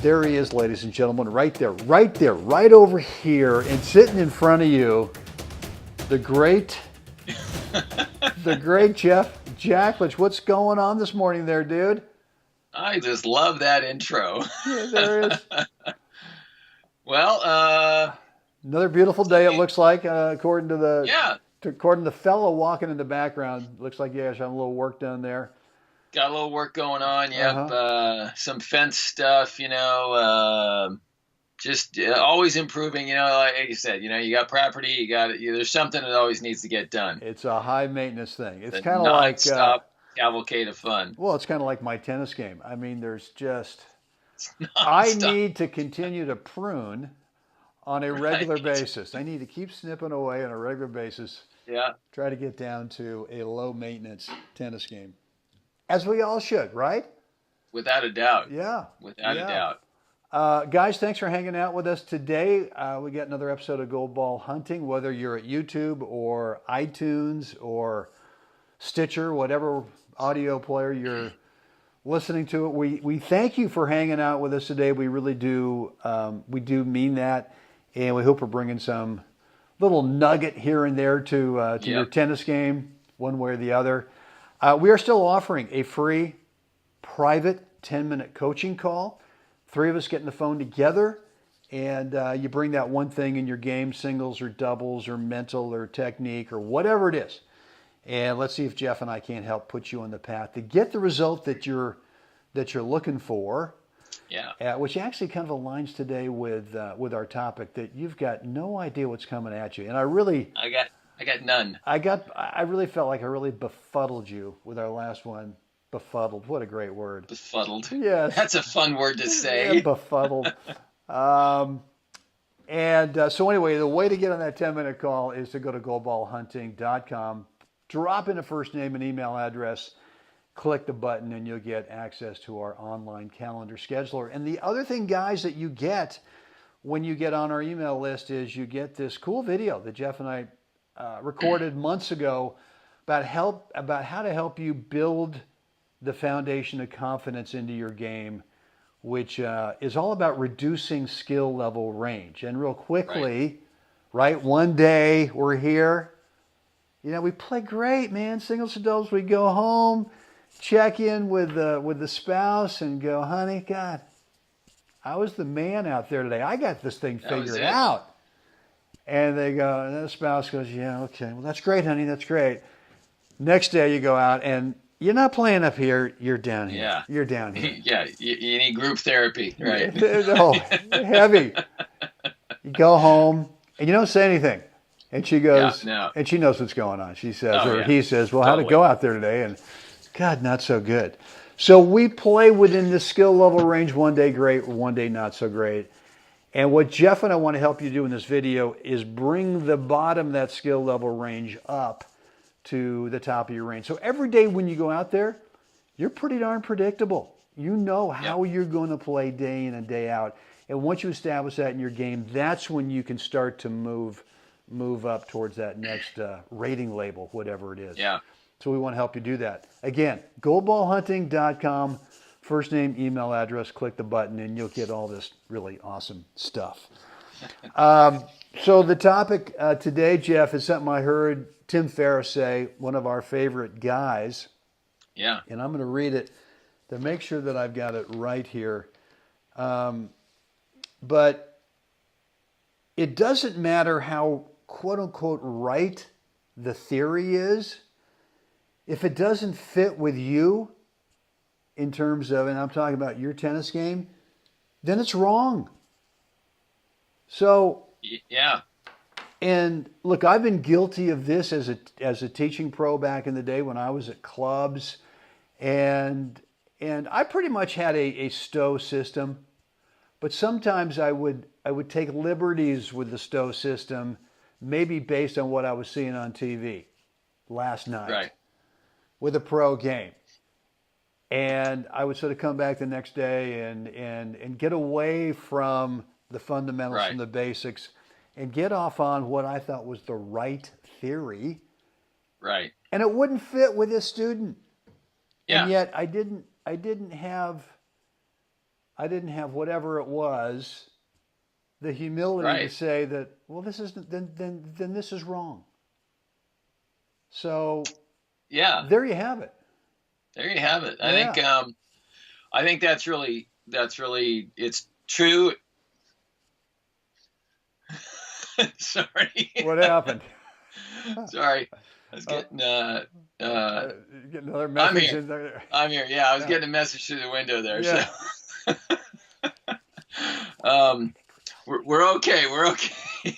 There he is, ladies and gentlemen, right there, right over here, and sitting in front of you, the great Jeff Jacklich. What's going on this morning there, dude? I just love that intro. Yeah, there is. Well, Another beautiful day, it looks like, according to yeah, the fellow walking in the background. Looks like you guys have a little work done there. got a little work going on. Yep, Uh-huh. some fence stuff. Just always improving. Like you said, you got property. There's something that always needs to get done. It's a high maintenance thing. It's The kind of like, nonstop cavalcade of fun. well, it's kind of like my tennis game. I mean, there's just, It's I nonstop, need to continue to prune on a regular right? basis. I need to keep snipping away on a regular basis, Yeah, try to get down to a low maintenance tennis game. As we all should, right? without a doubt. Yeah. Without a Yeah. doubt. Guys, thanks for hanging out with us today. We got another episode of Gold Ball Hunting, whether you're at YouTube or iTunes or Stitcher, whatever audio player you're listening to it. We thank you for hanging out with us today. We really do. We do mean that. And we hope we're bringing some little nugget here and there to your Yep. tennis game, one way or the other. We are still offering a free private 10-minute coaching call. Three of us get in the phone together, and you bring that one thing in your game, singles or doubles or mental or technique or whatever it is. And let's see if Jeff and I can't help put you on the path to get the result that you're looking for. Yeah. Which actually kind of aligns today with our topic, that you've got no idea what's coming at you. And I really I got none. I really felt like I really befuddled you with our last one. Befuddled. What a great word. Befuddled. Yes. That's a fun word to Yeah, say. befuddled. So anyway, the way to get on that 10-minute call is to go to goldballhunting.com, drop in a first name and email address, click the button, and you'll get access to our online calendar scheduler. And the other thing, guys, that you get when you get on our email list is you get this cool video that Jeff and I recorded months ago about how to help you build the foundation of confidence into your game, which is all about reducing skill level range. And real Right. quickly, right, one day we're here. We play great, man. Singles to doubles. We go home, check in with the spouse, and go, honey, God, I was the man out there today. I got this thing That was figured it. out. And they go, and the spouse goes, yeah, okay, well, that's great, honey, that's great. Next day you go out and you're not playing up here, you're down here. Yeah. You're down here. Yeah, you need group therapy, right? No, heavy. You go home and you don't say anything. And she Yeah, goes, no. and she knows what's going on. She says, Oh, or yeah. he says, well, how'd it Totally. go out there today? And God, not so good. So we play within the skill level range. One day great, one day not so great. And what Jeff and I want to help you do in this video is bring the bottom of that skill level range up to the top of your range. So every day when you go out there, you're pretty darn predictable. You know how Yep. you're going to play day in and day out. And once you establish that in your game, that's when you can start to move up towards that next rating label, whatever it is. Yeah. So we want to help you do that. Again, goldballhunting.com, first name, email address, click the button, and you'll get all this really awesome stuff. So the topic today, Jeff, is something I heard Tim Ferriss say, one of our favorite guys, Yeah. and I'm going to read it to make sure that I've got it right here. But it doesn't matter how quote unquote right the theory is, if it doesn't fit with you in terms of, and I'm talking about your tennis game, then it's wrong. So, Yeah. and look, I've been guilty of this as a teaching pro back in the day when I was at clubs, and I pretty much had a Stowe system, but sometimes I would take liberties with the Stowe system, maybe based on what I was seeing on TV last night Right. with a pro game. And I would sort of come back the next day and get away from the fundamentals Right. and the basics and get off on what I thought was the right theory. Right. And it wouldn't fit with this student. Yeah. And yet I didn't have I didn't have whatever it was, the humility to Right. say that, well, this is then this is wrong. So Yeah. there you have it. There you have it. Yeah. I think that's really it's true. Sorry. What happened? Sorry. I was Uh, getting get another I'm message here. in there. I'm here. Yeah, I was Yeah. getting a message through the window there. So Yeah. um we're okay. We're okay.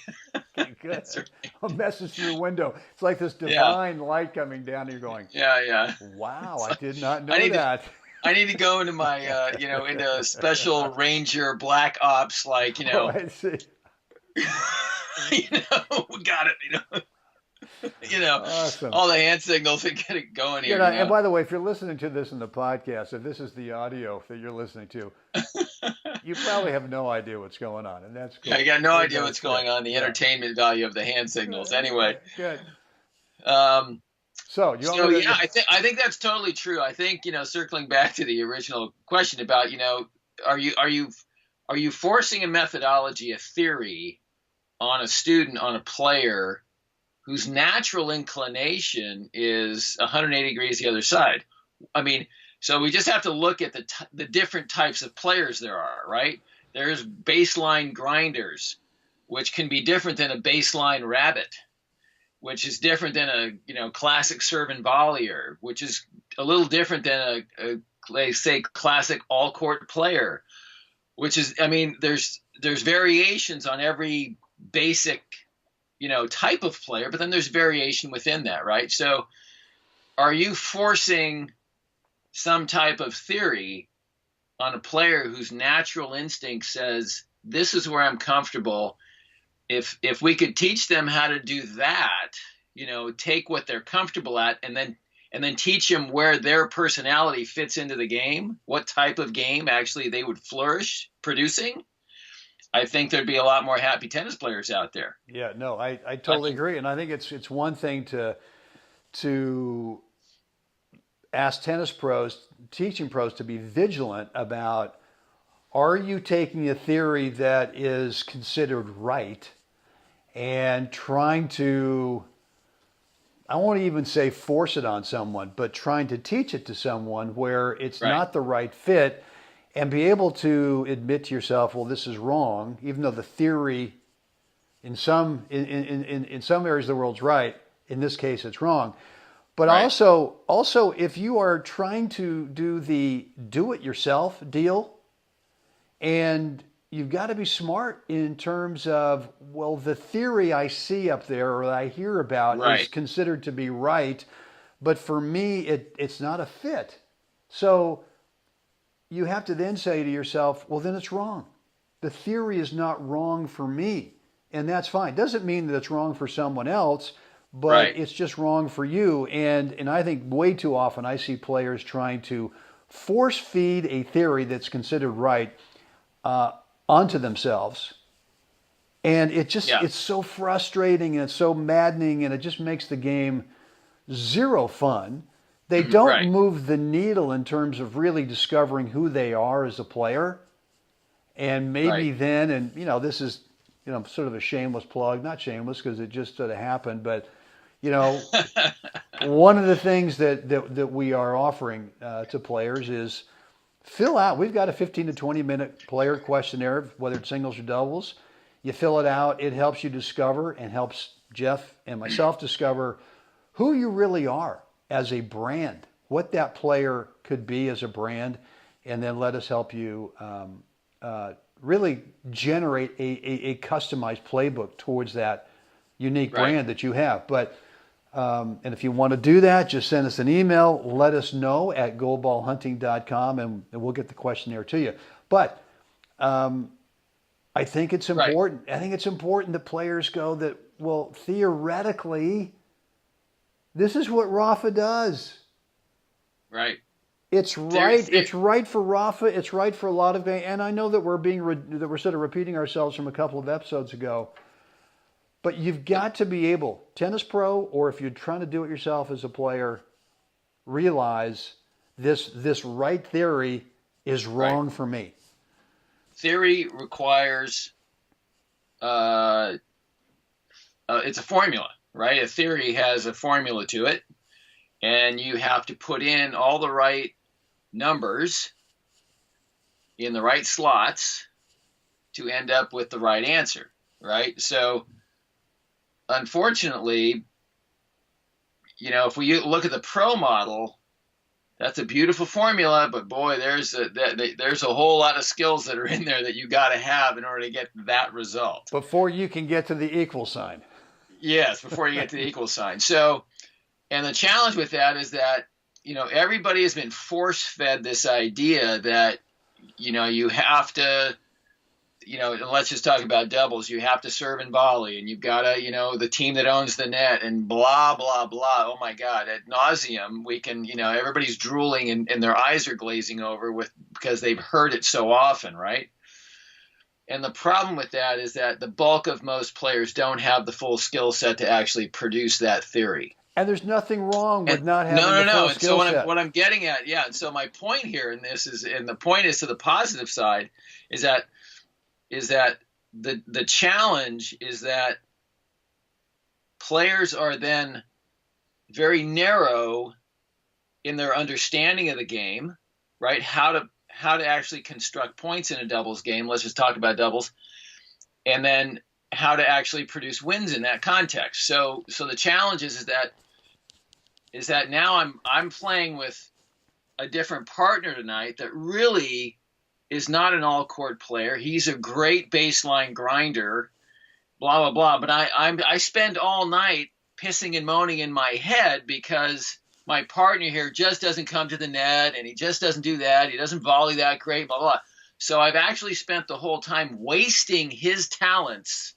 Okay, good. That's right. A message through the window. It's like this Yeah. divine light coming down, and you're going, Yeah, yeah. wow, It's I like, did not I know need to that. I need to go into my into special ranger black ops Oh, I see. we got it, Awesome. all the hand signals and get it going You here, know, and by the way, if you're listening to this in the podcast, if this is the audio that you're listening to, you probably have no idea what's going on, and that's Yeah, cool. I got no idea That's what's good. going on, the Yeah. entertainment value of the hand signals. Anyway, Good. um, So you want so me yeah, to? I think that's totally true. I think, circling back to the original question about, are you forcing a methodology, a theory on a student, on a player whose natural inclination is 180 degrees the other side? I mean, so we just have to look at the different types of players there are, right? There's baseline grinders, which can be different than a baseline rabbit, which is different than a classic serve and volleyer, which is a little different than a say classic all court player, which is, I mean, there's variations on every basic type of player, but then there's variation within that, right? So are you forcing some type of theory on a player whose natural instinct says this is where I'm comfortable? If we could teach them how to do that, take what they're comfortable at and then teach them where their personality fits into the game, what type of game actually they would flourish producing, I think there'd be a lot more happy tennis players out there. Yeah, no, I I totally mean, agree, and I think it's one thing to ask tennis pros, teaching pros, to be vigilant about, are you taking a theory that is considered right and trying to, I won't even say force it on someone, but trying to teach it to someone where it's right, not the right fit, and be able to admit to yourself, well, this is wrong, even though the theory in some areas of the world's right. In this case, it's wrong. But right, also, if you are trying to do the do-it-yourself deal, and you've got to be smart in terms of, well, the theory I see up there or that I hear about is right, considered to be right, but for me, it's not a fit. So you have to then say to yourself, well, then it's wrong. The theory is not wrong for me, and that's fine. Doesn't mean that it's wrong for someone else, but right, it's just wrong for you. And I think way too often I see players trying to force feed a theory that's considered right uh, onto themselves, and yeah, it's so frustrating and it's so maddening, and it just makes the game zero fun. They don't right, move the needle in terms of really discovering who they are as a player. And maybe right, then, and this is, sort of a shameless plug, not shameless because it just sort of happened, but you know, one of the things that we are offering to players is fill out. We've got a 15 to 20 minute player questionnaire, whether it's singles or doubles. You fill it out. It helps you discover and helps Jeff and myself discover who you really are as a brand, what that player could be as a brand, and then let us help you really generate a customized playbook towards that unique right. brand that you have. But and if you want to do that, just send us an email. Let us know at goalballhunting.com, and we'll get the questionnaire to you. But I think it's Right, important. I think it's important that players go that, well, theoretically, this is what Rafa does. right. It's There, right. there, It's right for Rafa. It's right for a lot of guys. And I know that that we're sort of repeating ourselves from a couple of episodes ago. But you've got to be able, tennis pro, or if you're trying to do it yourself as a player, realize this right theory is right. wrong for me. theory requires it's a formula, right? A theory has a formula to it, and you have to put in all the right numbers in the right slots to end up with the right answer, right? So unfortunately, if we look at the pro model, that's a beautiful formula, but boy, there's a whole lot of skills that are in there that you got to have in order to get that result. Before you can get to the equal sign. Yes, before you get to the equal sign. So, and the challenge with that is that, everybody has been force-fed this idea that, you have to, let's just talk about doubles. You have to serve and volley, and you've got to, the team that owns the net, and blah, blah, blah. Oh my God, ad nauseum. We can, everybody's drooling and their eyes are glazing over because they've heard it so often, right? And the problem with that is that the bulk of most players don't have the full skill set to actually produce that theory. And there's nothing wrong with not having the full skill set. So what I'm getting at, and so my point here in this is, and the point is to the positive side, is that the challenge is that players are then very narrow in their understanding of the game, right? How to actually construct points in a doubles game. Let's just talk about doubles, and then how to actually produce wins in that context. So the challenge is that now I'm playing with a different partner tonight that really is not an all-court player. He's a great baseline grinder, blah, blah, blah. But I spend all night pissing and moaning in my head because my partner here just doesn't come to the net, and he just doesn't do that. He doesn't volley that great, blah, blah. So I've actually spent the whole time wasting his talents,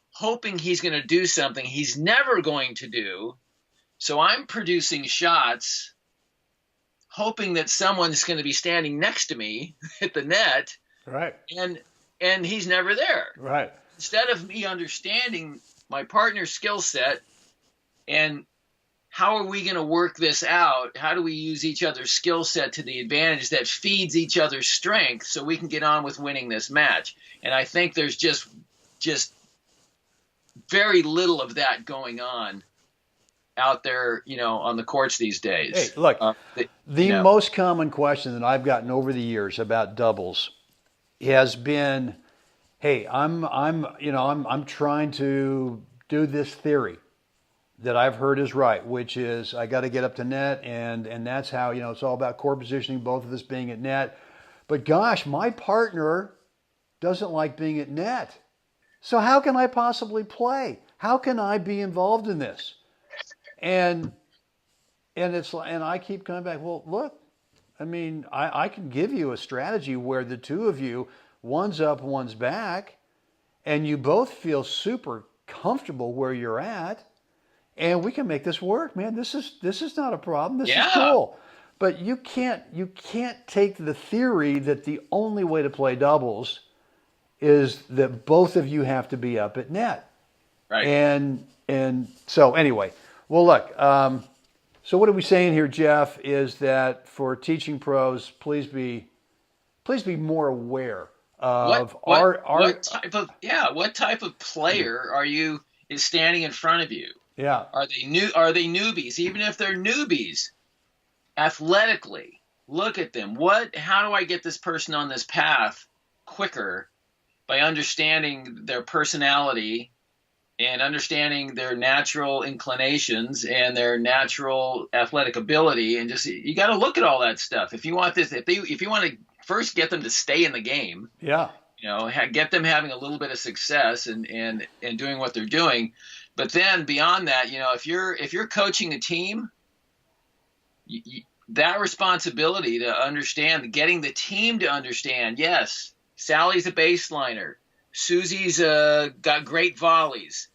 hoping he's going to do something he's never going to do. So I'm producing shots, hoping that someone's going to be standing next to me at the net, right? And he's never there, right? Instead of me understanding my partner's skill set and how are we going to work this out? How do we use each other's skill set to the advantage that feeds each other's strength so we can get on with winning this match? And I think there's just very little of that going on out there, on the courts these days. Hey, look, the most common question that I've gotten over the years about doubles has been, "Hey, I'm trying to do this theory that I've heard is right, which is I got to get up to net, and that's how, it's all about court positioning, both of us being at net. But gosh, my partner doesn't like being at net. So how can I possibly play? How can I be involved in this?" And it's like, and I keep coming back, well, look, I can give you a strategy where the two of you, one's up, one's back, and you both feel super comfortable where you're at, and we can make this work, man. This is not a problem. This is cool. But you can't take the theory that the only way to play doubles is that both of you have to be up at net. Right. And so anyway, well, look, so what are we saying here, Jeff, is that for teaching pros, please be more aware of what type of player is standing in front of you? Yeah. Are they newbies? Even if they're newbies, athletically, look at them. How do I get this person on this path quicker by understanding their personality and understanding their natural inclinations and their natural athletic ability, and just you got to look at all that stuff. If you want if you want to first get them to stay in the game, get them having a little bit of success and doing what they're doing. But then beyond that, if you're coaching a team, that responsibility to understand, getting the team to understand, yes, Sally's a baseliner. Susie's got great volleys.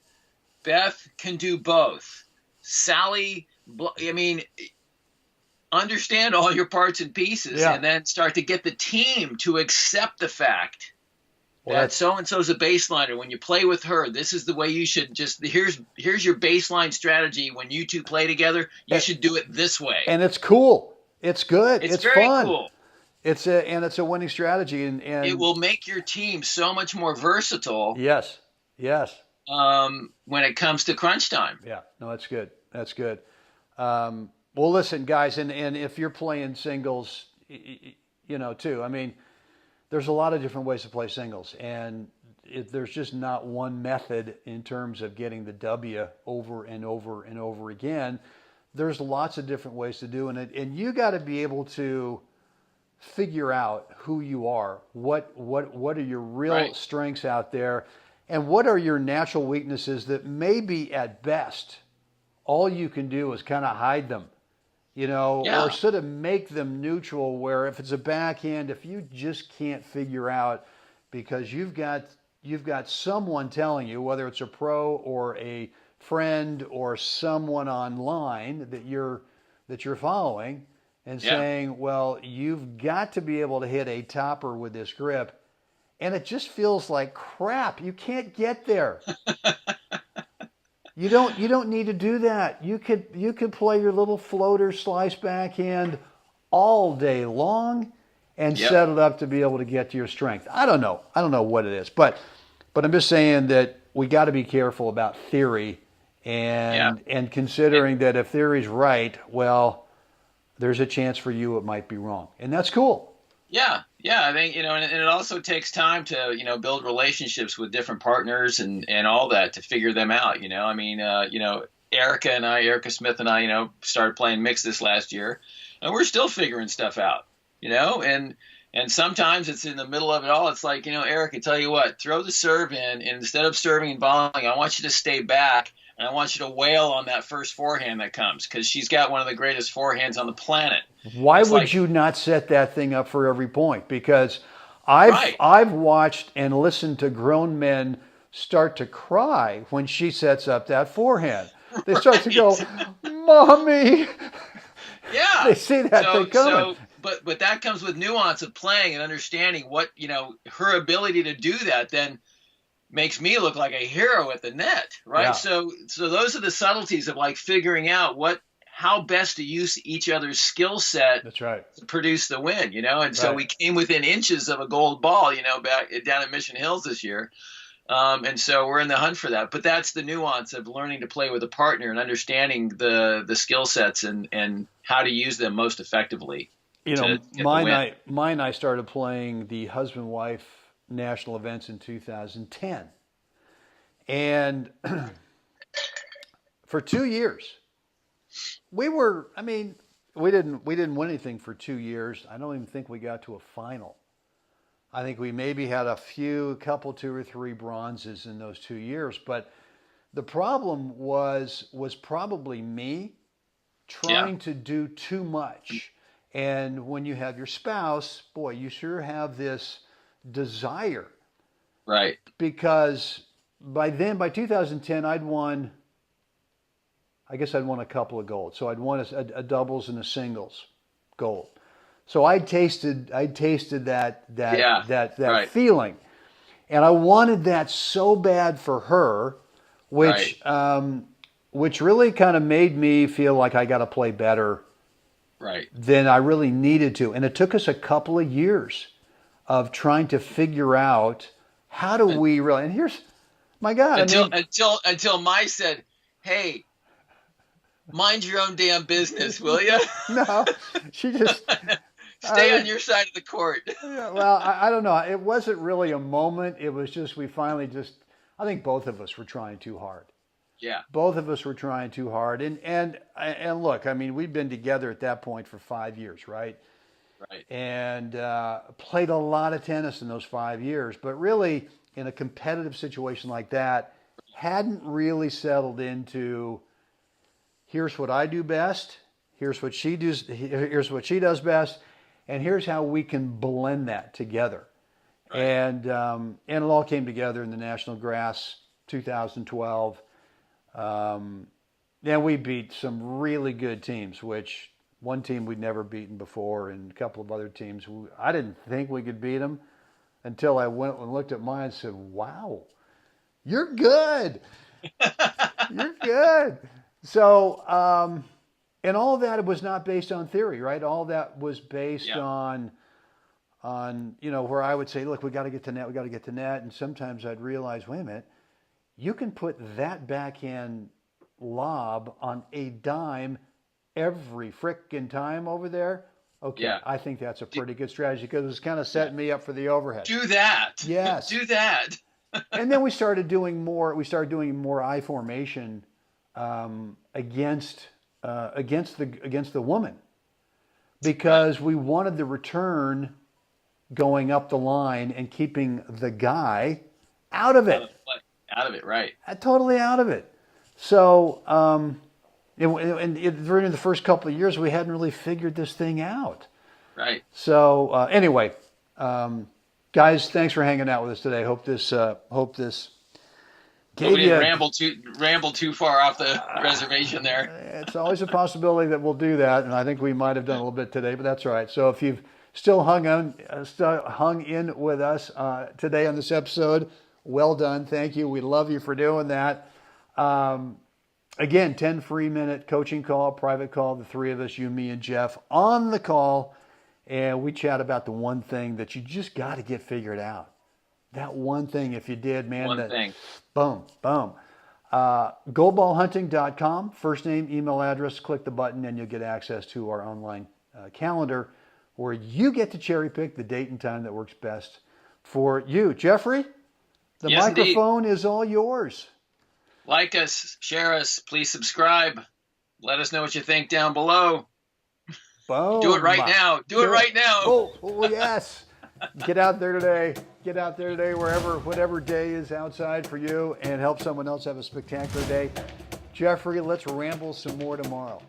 Beth can do both. Sally, understand all your parts and pieces, and then start to get the team to accept the fact that so-and-so's a baseliner. When you play with her, this is the way you should here's your baseline strategy. When you two play together, you should do it this way. And it's cool. It's good. It's very fun. Cool. it's a winning strategy, It and will make your team so much more versatile yes, yes, when it comes to crunch time. yeah. No, that's good. That's good. Well, listen, guys, and if you're playing singles, too. I mean, there's a lot of different ways to play singles, and there's just not one method in terms of getting the W over and over and over again. There's lots of different ways to do it, and you got to be able to figure out who you are. What are your real Right. strengths out there, and what are your natural weaknesses that maybe at best all you can do is kind of hide them, or Yeah. sort of make them neutral. Where if it's a backhand, if you just can't figure out because you've got someone telling you, whether it's a pro or a friend or someone online that you're following and Yeah. saying, well, you've got to be able to hit a topper with this grip, and it just feels like crap. You can't get there. You don't need to do that. You could play your little floater slice backhand all day long and Yep. set it up to be able to get to your strength. I don't know. I don't know what it is, but I'm just saying that we got to be careful about theory Yeah. and considering that if theory's right, well, there's a chance for you it might be wrong, and that's cool. Yeah, yeah. I think and it also takes time to build relationships with different partners and all that to figure them out. I mean, Erica Smith and I, started playing mixed this last year, and we're still figuring stuff out. And sometimes it's in the middle of it all. It's like, Erica, tell you what, throw the serve in, and instead of serving and volleying, I want you to stay back. And I want you to wail on that first forehand that comes because she's got one of the greatest forehands on the planet. Why It's would like, you not set that thing up for every point? Because I've right, I've watched and listened to grown men start to cry when she sets up that forehand. They start to go, right. "Mommy!" Yeah. They see that thing coming. But that comes with nuance of playing and understanding what, her ability to do that then makes me look like a hero at the net, right? Yeah, So those are the subtleties of like figuring out how best to use each other's skill set that's right. to produce the win, And so Right. we came within inches of a gold ball, back down at Mission Hills this year. And so we're in the hunt for that. But that's the nuance of learning to play with a partner and understanding the skill sets and how to use them most effectively to get the win. Mine. I started playing the husband-wife national events in 2010, and for 2 years we were. I mean, we didn't win anything for 2 years. I don't even think we got to a final. I think we maybe had a couple, two or three bronzes in those 2 years. But the problem was probably me Yeah, trying to do too much. And when you have your spouse, boy, you sure have this desire right, because by 2010, I guess I'd won a couple of golds. So I'd won a doubles and a singles gold. So I tasted that that yeah, that that right, feeling, and I wanted that so bad for her, right, which really kind of made me feel like I got to play better right. than I really needed to. And it took us a couple of years of trying to figure out how do Un- we really. And here's my God, I Until mean, until Mai said, "Hey, mind your own damn business, will you? no, she just. Stay I on your side of the court." Yeah, well, I don't know. It wasn't really a moment. It was just we finally just. I think both of us were trying too hard. Yeah, Both of us were trying too hard. And look, I mean, we've been together at that point for 5 years, right? right, And played a lot of tennis in those 5 years. But really, in a competitive situation like that, hadn't really settled into here's what I do best, here's what she does best, and here's how we can blend that together. right. And it all came together in the National Grass 2012. And we beat some really good teams, which one team we'd never beaten before, and a couple of other teams I didn't think we could beat them until I went and looked at mine and said, "Wow, you're good, you're good." So, and all of that was not based on theory, right? All that was based Yeah, on on, where I would say, look, we got to get to net, we got to get to net. And sometimes I'd realize, wait a minute, you can put that backhand lob on a dime every frickin' time over there. Okay, Yeah. I think that's a pretty good strategy because it's kind of setting me up for the overhead. Do that. Yes. Do that. And then we started doing more I formation against the woman because we wanted the return going up the line and keeping the guy out of it. Out of it, right. Totally out of it. So during the first couple of years, we hadn't really figured this thing out. Right. So anyway, guys, thanks for hanging out with us today. Hope this gave we you didn't ramble too far off the reservation there. It's always a possibility that we'll do that, and I think we might have done a little bit today, but that's all right. So if you've still hung in with us today on this episode, well done. Thank you. We love you for doing that. Again, 10 free minute coaching call, private call, the three of us, you, me, and Jeff on the call. And we chat about the one thing that you just got to get figured out. That one thing, if you did, man. One thing. Boom, boom. Goalballhunting.com, first name, email address, click the button, and you'll get access to our online calendar where you get to cherry pick the date and time that works best for you. Jeffrey, the microphone is all yours. Like us, share us, please subscribe. Let us know what you think down below. Boom. Do it right now. Do it right now. Oh, yes. Get out there today. Get out there today, whatever day is outside for you, and help someone else have a spectacular day. Jeffrey, let's ramble some more tomorrow.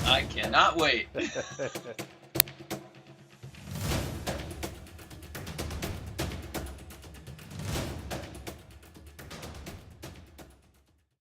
I cannot wait.